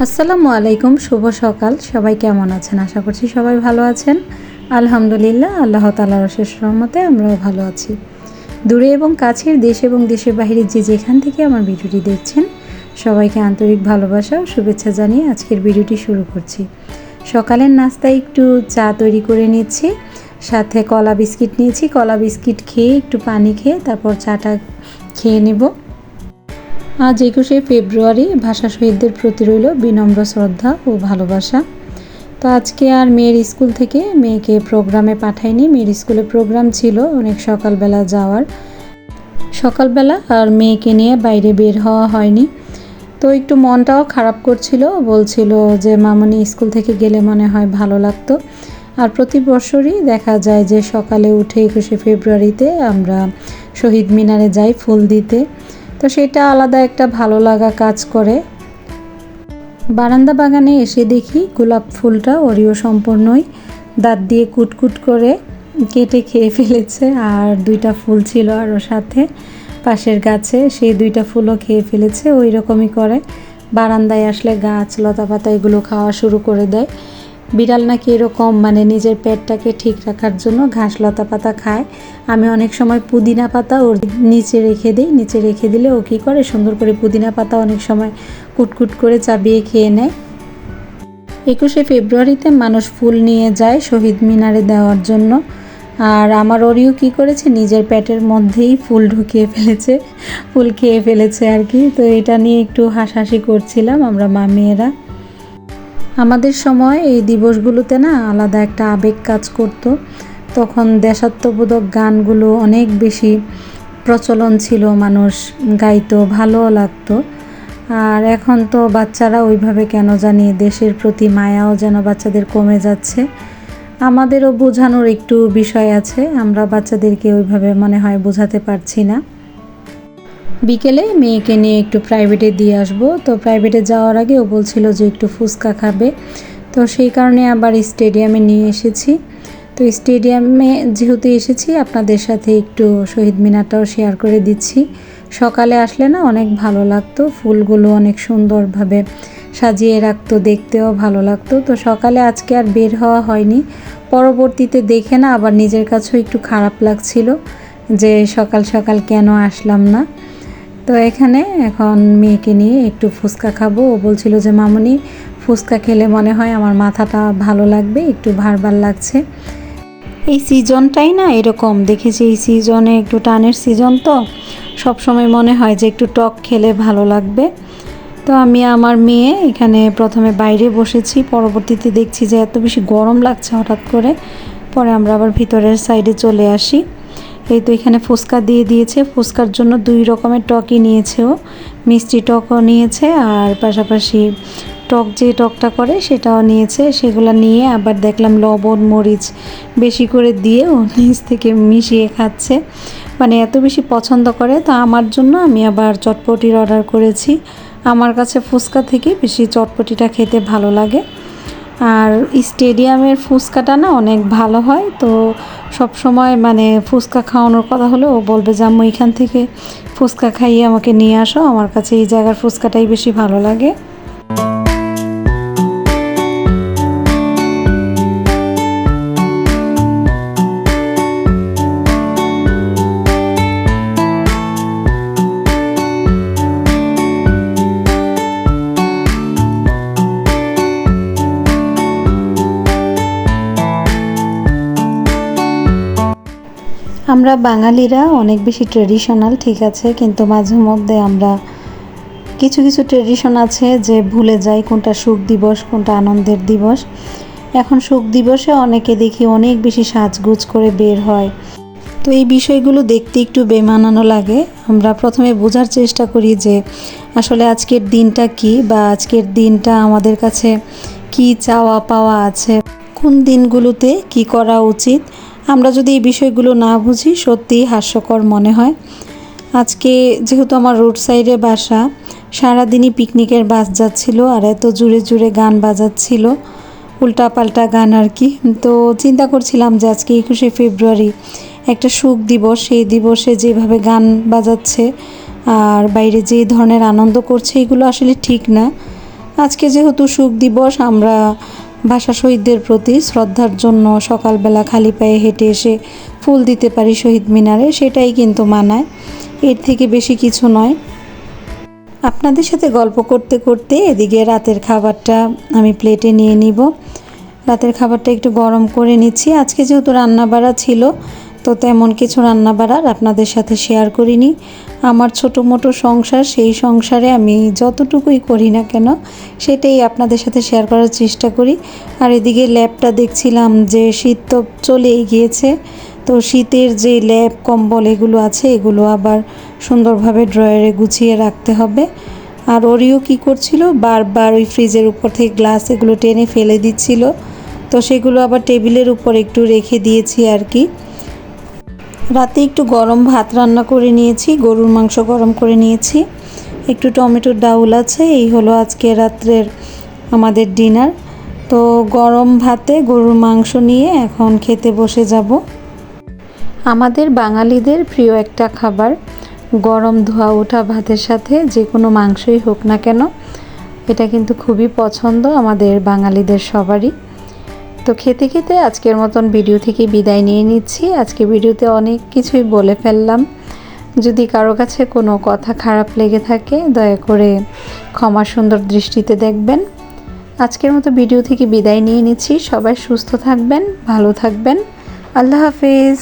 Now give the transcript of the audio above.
আসসালামু আলাইকুম, শুভ সকাল। সবাই কেমন আছেন? আশা করছি সবাই ভালো আছেন। আলহামদুলিল্লাহ, আল্লাহ তাআলার অশেষ রহমতে আমরাও ভালো আছি। দূরে এবং কাছের, দেশ এবং দেশের বাইরে যে যেখান থেকে আমার ভিডিওটি দেখছেন, সবাইকে আন্তরিক ভালোবাসা ও শুভেচ্ছা জানিয়ে আজকের ভিডিওটি শুরু করছি। সকালের নাস্তায় একটু চা তৈরি করে নিচ্ছি, সাথে কলা বিস্কিট নিয়েছি। কলা বিস্কিট খেয়ে একটু পানি খেয়ে তারপর চাটা খেয়ে নেব। আজ 21শে ফেব্রুয়ারি, ভাষা শহীদদের প্রতি রইল বিনম্র শ্রদ্ধা ও ভালোবাসা। তো আজকে আর মেয়ের স্কুল থেকে মেয়েকে প্রোগ্রামে পাঠাইনি। মেয়ের স্কুলে প্রোগ্রাম ছিল অনেক সকালবেলা যাওয়ার, সকালবেলা আর মেয়েকে নিয়ে বাইরে বের হওয়া হয়নি। তো একটু মনটাও খারাপ করছিল, বলছিল যে মামনি স্কুল থেকে গেলে মনে হয় ভালো লাগতো। আর প্রতি বছরই দেখা যায় যে সকালে উঠে 21শে ফেব্রুয়ারিতে আমরা শহীদ মিনারে যাই ফুল দিতে। তো সেটা আলাদা একটা ভালো লাগা কাজ করে। বারান্দা বাগানে এসে দেখি গোলাপ ফুলটা অরিও সম্পূর্ণই দাঁত দিয়ে কুটকুট করে কেটে খেয়ে ফেলেছে। আর দুইটা ফুল ছিল আরও সাথে পাশের গাছে, সেই দুইটা ফুলও খেয়ে ফেলেছে। ওই রকমই করে, বারান্দায় আসলে গাছ লতা পাতা এগুলো খাওয়া শুরু করে দেয়। বিড়াল নাকি এরকম নিজের পেটটাকে ঠিক রাখার জন্য ঘাস লতা পাতা খায়। আমি অনেক সময় পুদিনা পাতা ওর নিচে রেখে দিই, নিচে রেখে দিলে ও কী করে সুন্দর করে পুদিনা পাতা অনেক সময় কুটকুট করে চাবিয়ে খেয়ে নেয়। 21শে ফেব্রুয়ারিতে মানুষ ফুল নিয়ে যায় শহীদ মিনারে দেওয়ার জন্য, আর আমার ওরিও কী করেছে, নিজের পেটের মধ্যেই ফুল ঢুকিয়ে ফেলেছে, ফুল খেয়ে ফেলেছে আর কি। তো এটা নিয়ে একটু হাসাহাসি করছিলাম আমরা মা মেয়েরা। আমাদের সময় এই দিবসগুলোতে না আলাদা একটা আবেগ কাজ করত। তখন দেশাত্মবোধক গানগুলো অনেক বেশি প্রচলন ছিল, মানুষ গাইতো, ভালোও লাগতো। আর এখন তো বাচ্চারা ওইভাবে কেন জানি দেশের প্রতি মায়াও যেন বাচ্চাদের কমে যাচ্ছে। আমাদেরও বোঝানোর একটু বিষয় আছে, আমরা বাচ্চাদেরকে ওইভাবে মনে হয় বোঝাতে পারছি না। বিকেলে মেয়েকে নিয়ে একটু প্রাইভেটে দিয়ে আসবো। তো প্রাইভেটে যাওয়ার আগে ও বলছিল যে একটু ফুচকা খাবে, তো সেই কারণে আবার স্টেডিয়ামে নিয়ে এসেছি। তো স্টেডিয়ামে যেহেতু এসেছি, আপনাদের সাথে একটু শহীদ মিনারটাও শেয়ার করে দিচ্ছি। সকালে আসলে না অনেক ভালো লাগতো, ফুলগুলো অনেক সুন্দরভাবে সাজিয়ে রাখতো, দেখতেও ভালো লাগতো। তো সকালে আজকে আর বের হওয়া হয়নি। পরবর্তীতে দেখে না আবার নিজের কাছেও একটু খারাপ লাগছিল যে সকাল সকাল কেন আসলাম না। তো এখানে এখন মেয়েকে নিয়ে একটু ফুচকা খাবো। ও বলছিল যে মামনি ফুচকা খেলে মনে হয় আমার মাথাটা ভালো লাগবে, একটু ভার লাগছে। এই সিজনটাই না এরকম, দেখেছি এই সিজনে একটু টানের সিজন, তো সবসময় মনে হয় যে একটু টক খেলে ভালো লাগবে। তো আমি আমার মেয়ে এখানে প্রথমে বাইরে বসেছি, পরবর্তীতে দেখছি যে এত বেশি গরম লাগছে হঠাৎ করে, পরে আমরা আবার ভিতরের সাইডে চলে আসি। এই তো এখানে ফুচকা দিয়ে দিয়েছে, ফুচকার জন্য 2 রকমের টকই নিয়েছে ও, মিষ্টি টকও নিয়েছে আর পাশাপাশি টক যে টকটা করে সেটাও নিয়েছে। সেগুলো নিয়ে আবার দেখলাম লবণ মরিচ বেশি করে দিয়ে ও নিচ থেকে মিশিয়ে খাচ্ছে, এত বেশি পছন্দ করে। তো আমার জন্য আমি আবার চটপটির অর্ডার করেছি। আমার কাছে ফুচকা থেকে বেশি চটপটিটা খেতে ভালো লাগে। আর স্টেডিয়ামের ফুচকাটা না অনেক ভালো হয়। তো সব সময় ফুচকা খাওয়ানোর কথা হলে ও বলবে যে আম্মু এখান থেকে ফুচকা খাইয়ে আমাকে নিয়ে আসো, আমার কাছে এই জায়গার ফুচকাটাই বেশি ভালো লাগে। আমরা বাঙালিরা অনেক বেশি ট্রেডিশনাল, ঠিক আছে, কিন্তু মাঝে মধ্যে আমরা কিছু কিছু ট্রেডিশন আছে যে ভুলে যাই কোনটা সুখ দিবস কোনটা আনন্দের দিবস। এখন সুখ দিবসে অনেকে দেখি অনেক বেশি সাজগোজ করে বের হয়, তো এই বিষয়গুলো দেখতে একটু বেমানানো লাগে। আমরা প্রথমে বোঝার চেষ্টা করি যে আসলে আজকের দিনটা কি, বা আজকের দিনটা আমাদের কাছে কি চাওয়া পাওয়া আছে, কোন দিনগুলোতে কি করা উচিত। আমরা যদি এই বিষয়গুলো না বুঝি সত্যিই হাস্যকর মনে হয়। আজকে যেহেতু আমার রোড সাইডে বাসা, সারাদিনই পিকনিকের বাস যাচ্ছিল আর এত জোরে জোরে গান বাজাচ্ছিল, উল্টাপাল্টা গান আর কি। তো চিন্তা করছিলাম যে আজকে 21শে ফেব্রুয়ারি একটা সুখ দিবস, সেই দিবসে যেভাবে গান বাজাচ্ছে আর বাইরে যে ধরনের আনন্দ করছে, এগুলো আসলে ঠিক না। আজকে যেহেতু শোক দিবস, আমরা ভাষা শহীদদের প্রতি শ্রদ্ধার জন্য সকালবেলা খালি পায়ে হেঁটে এসে ফুল দিতে পারি শহীদ মিনারে, সেটাই কিন্তু মানায়, এর থেকে বেশি কিছু নয়। আপনাদের সাথে গল্প করতে করতে এদিকে রাতের খাবারটা আমি প্লেটে নিয়ে নিব। রাতের খাবারটা একটু গরম করে নিচ্ছি। আজকে যেহেতু রান্নাবাড়া ছিল, তো তেমন কিছু রান্নাবাড়ার আপনাদের সাথে শেয়ার করিনি। আমার ছোটো মোটো সংসার, সেই সংসারে আমি যতটুকুই করি না কেন সেটাই আপনাদের সাথে শেয়ার করার চেষ্টা করি। আর এদিকে ল্যাপটা দেখছিলাম যে শীত তো চলেই গিয়েছে, তো শীতের যে ল্যাপ কম্বল এগুলো আছে এগুলো আবার সুন্দরভাবে ড্রয়ারে গুছিয়ে রাখতে হবে। আর ওরিও কী করছিল, বারবার ওই ফ্রিজের উপর থেকে গ্লাস এগুলো টেনে ফেলে দিচ্ছিল, তো সেগুলো আবার টেবিলের উপর একটু রেখে দিয়েছি আর কি। রাতে একটু গরম ভাত রান্না করে নিয়েছি, গরুর মাংস গরম করে নিয়েছি, একটু টমেটোর ডাউল আছে। এই হলো আজকে রাত্রের আমাদের ডিনার। তো গরম ভাতে গরুর মাংস নিয়ে এখন খেতে বসে যাব। আমাদের বাঙালিদের প্রিয় একটা খাবার, গরম ধোয়া ওঠা ভাতের সাথে যে কোনো মাংসই হোক না কেন, এটা কিন্তু খুবই পছন্দ আমাদের বাঙালিদের সবারই। তো খেতে খেতে আজকের মতন ভিডিও থেকে বিদায় নিয়ে নিচ্ছি। আজকে ভিডিওতে অনেক কিছুই বলে ফেললাম, যদি কারো কাছে কোনো কথা খারাপ লেগে থাকে দয়া করে ক্ষমা সুন্দর দৃষ্টিতে দেখবেন। আজকের মতো ভিডিও থেকে বিদায় নিয়ে নিচ্ছি। সবাই সুস্থ থাকবেন, ভালো থাকবেন। আল্লাহ হাফেজ।